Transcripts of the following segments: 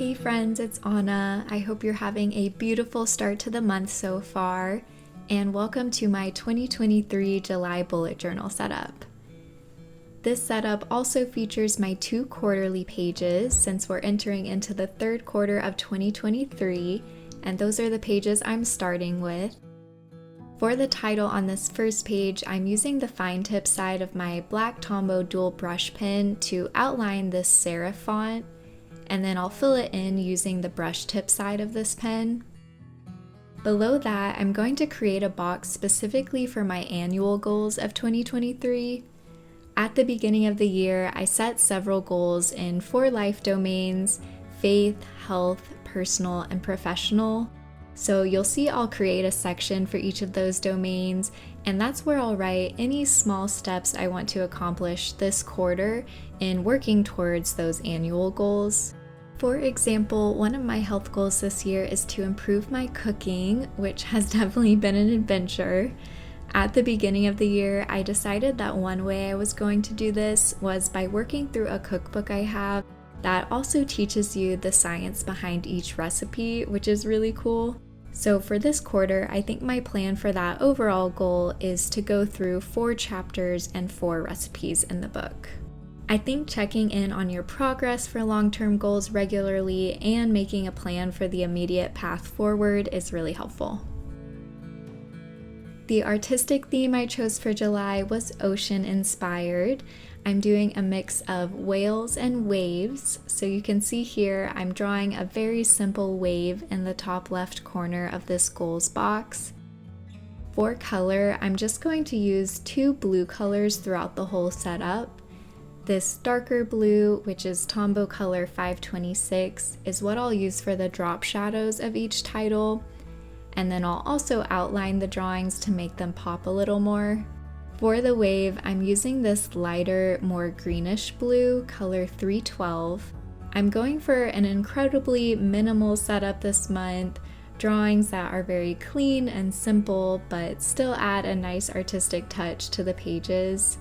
Hey friends, it's Anna. I hope you're having a beautiful start to the month so far, and welcome to my 2023 July bullet journal setup. This setup also features my 2 quarterly pages since we're entering into the third quarter of 2023, and those are the pages I'm starting with. For the title on this first page, I'm using the fine tip side of my black Tombow dual brush pen to outline this serif font, and then I'll fill it in using the brush tip side of this pen. Below that, I'm going to create a box specifically for my annual goals of 2023. At the beginning of the year, I set several goals in 4 life domains: faith, health, personal, and professional. So you'll see I'll create a section for each of those domains, and that's where I'll write any small steps I want to accomplish this quarter in working towards those annual goals. For example, one of my health goals this year is to improve my cooking, which has definitely been an adventure. At the beginning of the year, I decided that one way I was going to do this was by working through a cookbook I have that also teaches you the science behind each recipe, which is really cool. So for this quarter, I think my plan for that overall goal is to go through 4 chapters and 4 recipes in the book. I think checking in on your progress for long-term goals regularly and making a plan for the immediate path forward is really helpful. The artistic theme I chose for July was ocean-inspired. I'm doing a mix of whales and waves, so you can see here I'm drawing a very simple wave in the top left corner of this goals box. For color, I'm just going to use 2 blue colors throughout the whole setup. This darker blue, which is Tombow color 526, is what I'll use for the drop shadows of each title, and then I'll also outline the drawings to make them pop a little more. For the wave, I'm using this lighter, more greenish blue, color 312. I'm going for an incredibly minimal setup this month, drawings that are very clean and simple, but still add a nice artistic touch to the pages.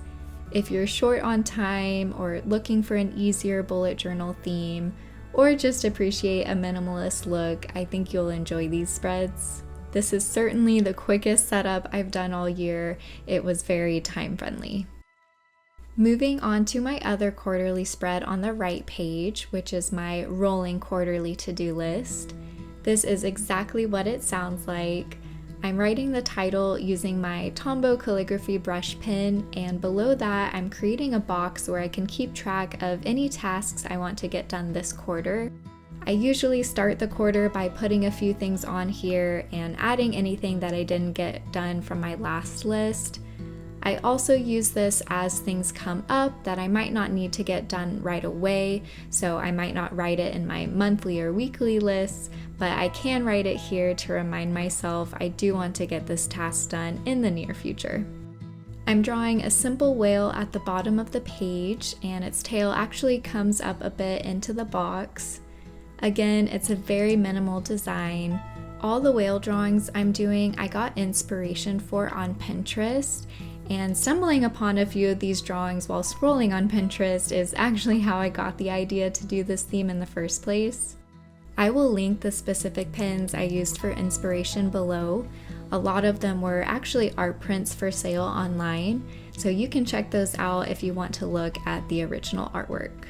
If you're short on time or looking for an easier bullet journal theme, or just appreciate a minimalist look, I think you'll enjoy these spreads. This is certainly the quickest setup I've done all year. It was very time friendly. Moving on to my other quarterly spread on the right page, which is my rolling quarterly to-do list. This is exactly what it sounds like. I'm writing the title using my Tombow calligraphy brush pen, and below that I'm creating a box where I can keep track of any tasks I want to get done this quarter. I usually start the quarter by putting a few things on here and adding anything that I didn't get done from my last list. I also use this as things come up that I might not need to get done right away, so I might not write it in my monthly or weekly lists, but I can write it here to remind myself I do want to get this task done in the near future. I'm drawing a simple whale at the bottom of the page, and its tail actually comes up a bit into the box. Again, it's a very minimal design. All the whale drawings I'm doing, I got inspiration for on Pinterest, and stumbling upon a few of these drawings while scrolling on Pinterest is actually how I got the idea to do this theme in the first place. I will link the specific pens I used for inspiration below. A lot of them were actually art prints for sale online, so you can check those out if you want to look at the original artwork.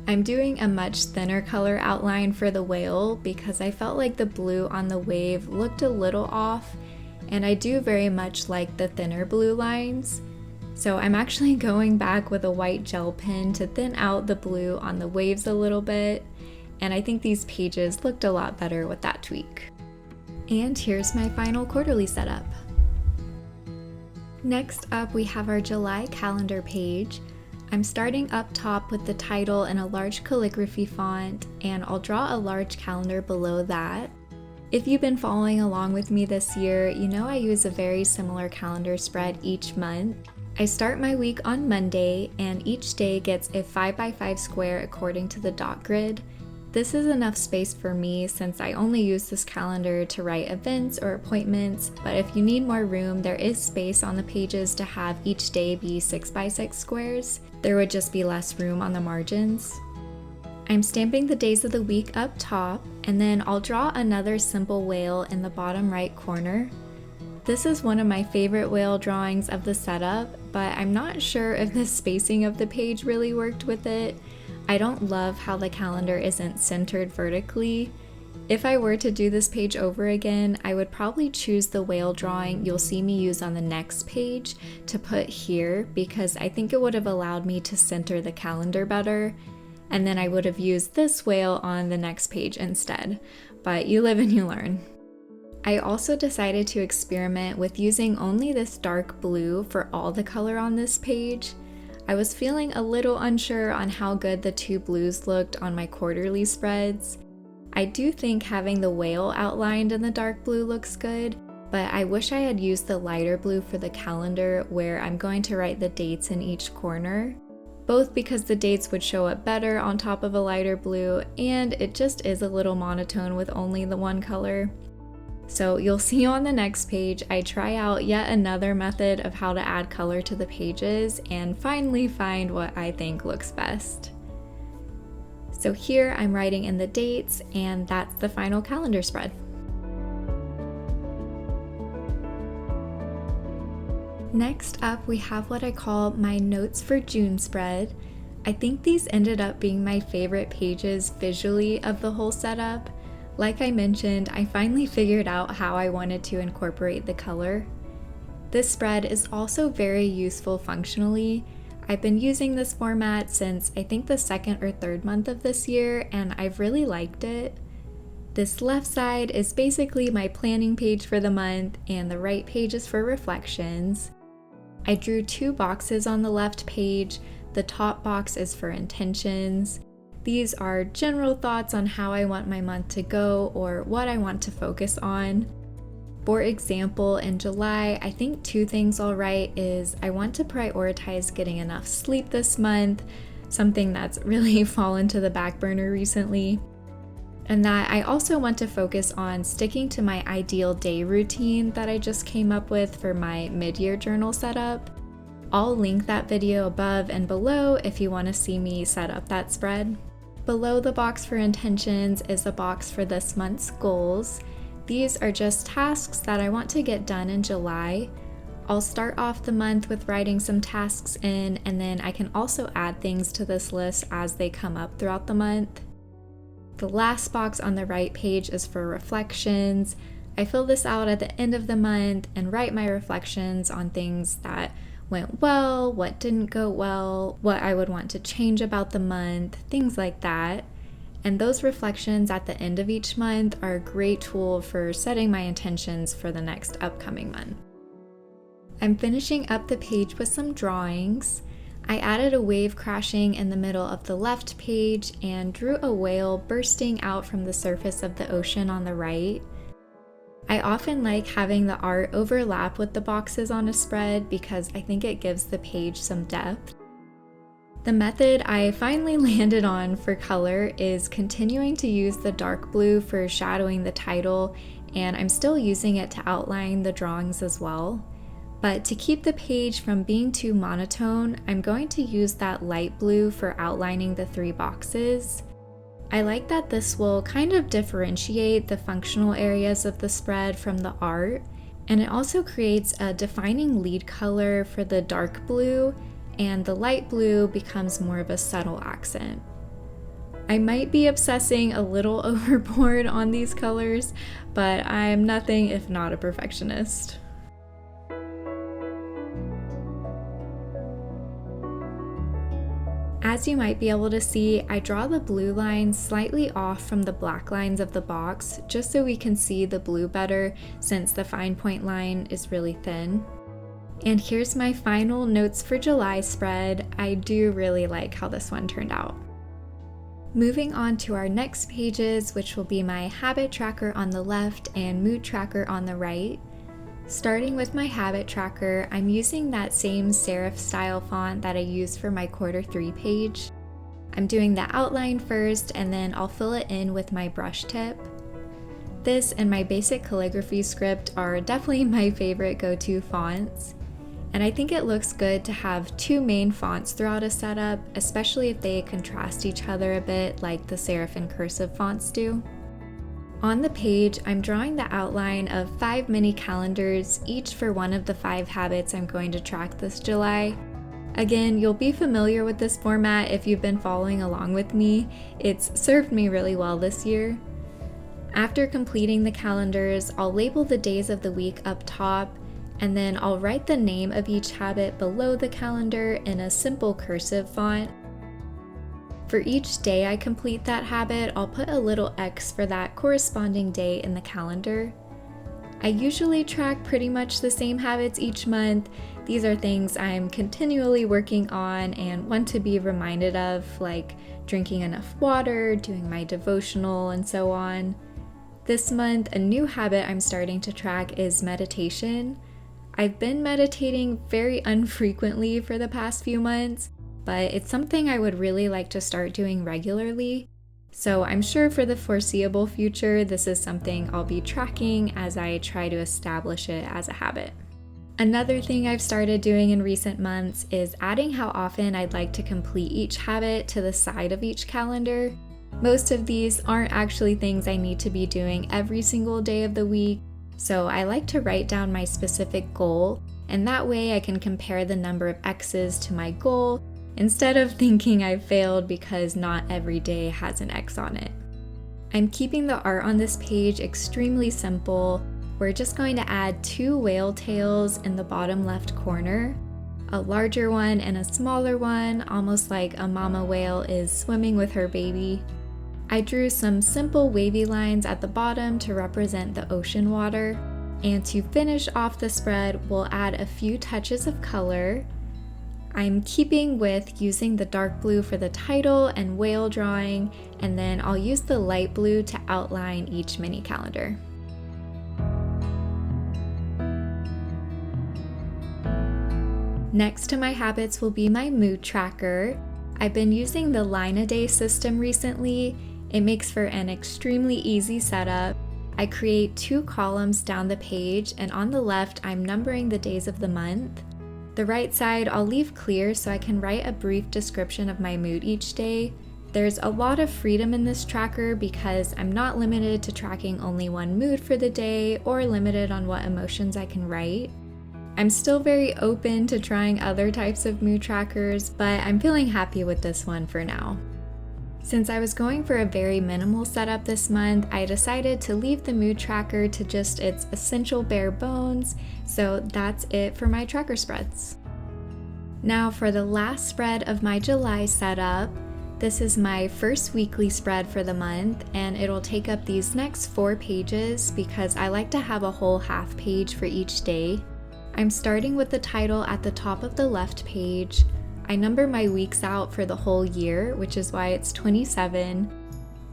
I'm doing a much thinner color outline for the whale because I felt like the blue on the wave looked a little off, and I do very much like the thinner blue lines. So I'm actually going back with a white gel pen to thin out the blue on the waves a little bit, and I think these pages looked a lot better with that tweak. And here's my final quarterly setup. Next up, we have our July calendar page. I'm starting up top with the title in a large calligraphy font, and I'll draw a large calendar below that. If you've been following along with me this year, you know I use a very similar calendar spread each month. I start my week on Monday, and each day gets a 5x5 square according to the dot grid. This is enough space for me since I only use this calendar to write events or appointments, but if you need more room, there is space on the pages to have each day be 6x6 squares. There would just be less room on the margins. I'm stamping the days of the week up top, and then I'll draw another simple whale in the bottom right corner. This is one of my favorite whale drawings of the setup, but I'm not sure if the spacing of the page really worked with it. I don't love how the calendar isn't centered vertically. If I were to do this page over again, I would probably choose the whale drawing you'll see me use on the next page to put here, because I think it would have allowed me to center the calendar better. And then I would have used this whale on the next page instead. But you live and you learn. I also decided to experiment with using only this dark blue for all the color on this page. I was feeling a little unsure on how good the two blues looked on my quarterly spreads. I do think having the whale outlined in the dark blue looks good, but I wish I had used the lighter blue for the calendar where I'm going to write the dates in each corner. Both because the dates would show up better on top of a lighter blue, and it just is a little monotone with only the one color. So you'll see on the next page, I try out yet another method of how to add color to the pages and finally find what I think looks best. So here I'm writing in the dates, and that's the final calendar spread. Next up, we have what I call my Notes for June spread. I think these ended up being my favorite pages visually of the whole setup. Like I mentioned, I finally figured out how I wanted to incorporate the color. This spread is also very useful functionally. I've been using this format since I think the second or third month of this year, and I've really liked it. This left side is basically my planning page for the month, and the right page is for reflections. I drew two boxes on the left page. The top box is for intentions. These are general thoughts on how I want my month to go or what I want to focus on. For example, in July, I think two things I'll write is I want to prioritize getting enough sleep this month, something that's really fallen to the back burner recently. And that I also want to focus on sticking to my ideal day routine that I just came up with for my mid-year journal setup. I'll link that video above and below if you want to see me set up that spread. Below the box for intentions is a box for this month's goals. These are just tasks that I want to get done in July. I'll start off the month with writing some tasks in, and then I can also add things to this list as they come up throughout the month. The last box on the right page is for reflections. I fill this out at the end of the month and write my reflections on things that went well, what didn't go well, what I would want to change about the month, things like that. And those reflections at the end of each month are a great tool for setting my intentions for the next upcoming month. I'm finishing up the page with some drawings. I added a wave crashing in the middle of the left page and drew a whale bursting out from the surface of the ocean on the right. I often like having the art overlap with the boxes on a spread because I think it gives the page some depth. The method I finally landed on for color is continuing to use the dark blue for shadowing the title, and I'm still using it to outline the drawings as well. But to keep the page from being too monotone, I'm going to use that light blue for outlining the three boxes. I like that this will kind of differentiate the functional areas of the spread from the art, and it also creates a defining lead color for the dark blue, and the light blue becomes more of a subtle accent. I might be obsessing a little overboard on these colors, but I'm nothing if not a perfectionist. As you might be able to see, I draw the blue lines slightly off from the black lines of the box, just so we can see the blue better since the fine point line is really thin. And here's my final Notes for July spread. I do really like how this one turned out. Moving on to our next pages, which will be my habit tracker on the left and mood tracker on the right. Starting with my habit tracker, I'm using that same serif style font that I used for my quarter 3 page. I'm doing the outline first, and then I'll fill it in with my brush tip. This and my basic calligraphy script are definitely my favorite go-to fonts. And I think it looks good to have two main fonts throughout a setup, especially if they contrast each other a bit like the serif and cursive fonts do. On the page, I'm drawing the outline of 5 mini calendars, each for one of the 5 habits I'm going to track this July. Again, you'll be familiar with this format if you've been following along with me. It's served me really well this year. After completing the calendars, I'll label the days of the week up top, and then I'll write the name of each habit below the calendar in a simple cursive font. For each day I complete that habit, I'll put a little X for that corresponding day in the calendar. I usually track pretty much the same habits each month. These are things I'm continually working on and want to be reminded of, like drinking enough water, doing my devotional, and so on. This month, a new habit I'm starting to track is meditation. I've been meditating very infrequently for the past few months, but it's something I would really like to start doing regularly. So I'm sure for the foreseeable future, this is something I'll be tracking as I try to establish it as a habit. Another thing I've started doing in recent months is adding how often I'd like to complete each habit to the side of each calendar. Most of these aren't actually things I need to be doing every single day of the week, so I like to write down my specific goal, and that way I can compare the number of X's to my goal instead of thinking I've failed because not every day has an X on it. I'm keeping the art on this page extremely simple. We're just going to add 2 whale tails in the bottom left corner, a larger one and a smaller one, almost like a mama whale is swimming with her baby. I drew some simple wavy lines at the bottom to represent the ocean water, and to finish off the spread, we'll add a few touches of color. I'm keeping with using the dark blue for the title and whale drawing, and then I'll use the light blue to outline each mini calendar. Next to my habits will be my mood tracker. I've been using the line-a-day system recently. It makes for an extremely easy setup. I create 2 columns down the page, and on the left, I'm numbering the days of the month. The right side I'll leave clear so I can write a brief description of my mood each day. There's a lot of freedom in this tracker because I'm not limited to tracking only one mood for the day or limited on what emotions I can write. I'm still very open to trying other types of mood trackers, but I'm feeling happy with this one for now. Since I was going for a very minimal setup this month, I decided to leave the mood tracker to just its essential bare bones, so that's it for my tracker spreads. Now for the last spread of my July setup. This is my first weekly spread for the month, and it'll take up these next 4 pages because I like to have a whole half page for each day. I'm starting with the title at the top of the left page. I number my weeks out for the whole year, which is why it's 27.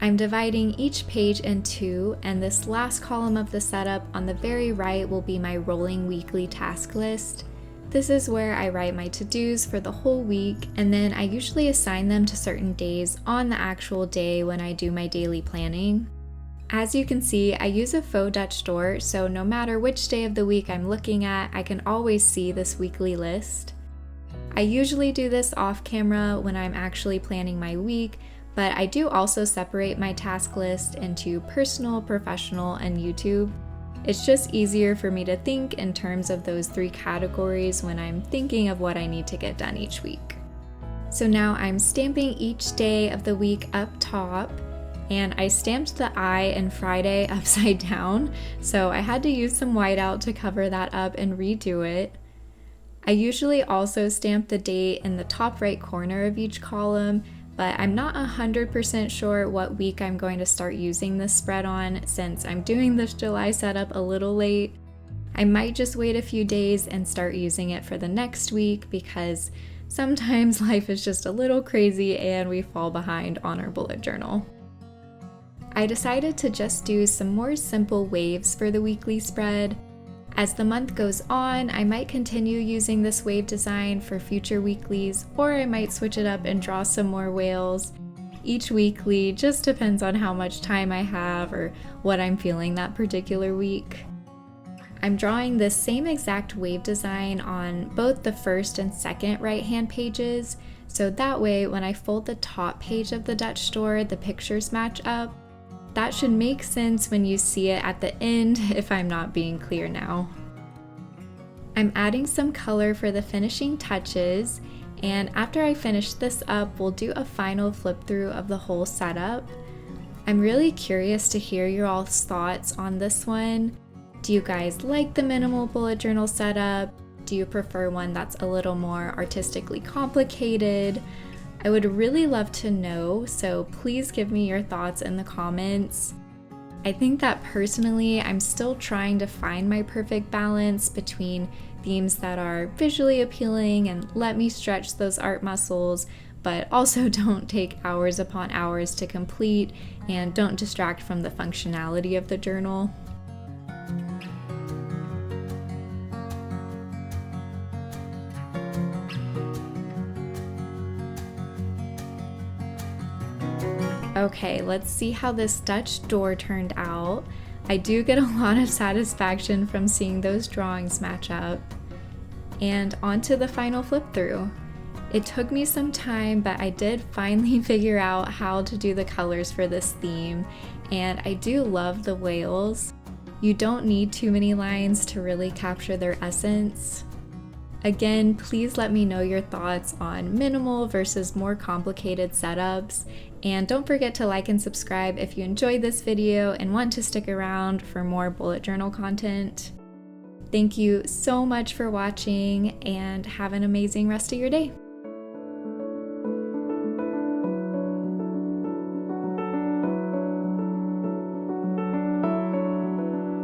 I'm dividing each page in 2, and this last column of the setup on the very right will be my rolling weekly task list. This is where I write my to-dos for the whole week, and then I usually assign them to certain days on the actual day when I do my daily planning. As you can see, I use a faux Dutch door, so no matter which day of the week I'm looking at, I can always see this weekly list. I usually do this off camera when I'm actually planning my week, but I do also separate my task list into personal, professional, and YouTube. It's just easier for me to think in terms of those 3 categories when I'm thinking of what I need to get done each week. So now I'm stamping each day of the week up top, and I stamped the I in Friday upside down, so I had to use some whiteout to cover that up and redo it. I usually also stamp the date in the top right corner of each column, but I'm not 100% sure what week I'm going to start using this spread on since I'm doing this July setup a little late. I might just wait a few days and start using it for the next week because sometimes life is just a little crazy and we fall behind on our bullet journal. I decided to just do some more simple waves for the weekly spread. As the month goes on, I might continue using this wave design for future weeklies, or I might switch it up and draw some more whales. Each weekly just depends on how much time I have or what I'm feeling that particular week. I'm drawing this same exact wave design on both the first and second right-hand pages, so that way when I fold the top page of the Dutch store, the pictures match up. That should make sense when you see it at the end if I'm not being clear now. I'm adding some color for the finishing touches, and after I finish this up, we'll do a final flip through of the whole setup. I'm really curious to hear your all's thoughts on this one. Do you guys like the minimal bullet journal setup? Do you prefer one that's a little more artistically complicated? I would really love to know, so please give me your thoughts in the comments. I think that personally, I'm still trying to find my perfect balance between themes that are visually appealing and let me stretch those art muscles, but also don't take hours upon hours to complete and don't distract from the functionality of the journal. Okay, let's see how this Dutch door turned out. I do get a lot of satisfaction from seeing those drawings match up. And on to the final flip through. It took me some time, but I did finally figure out how to do the colors for this theme, and I do love the whales. You don't need too many lines to really capture their essence. Again, please let me know your thoughts on minimal versus more complicated setups, and don't forget to like and subscribe if you enjoyed this video and want to stick around for more bullet journal content. Thank you so much for watching, and have an amazing rest of your day.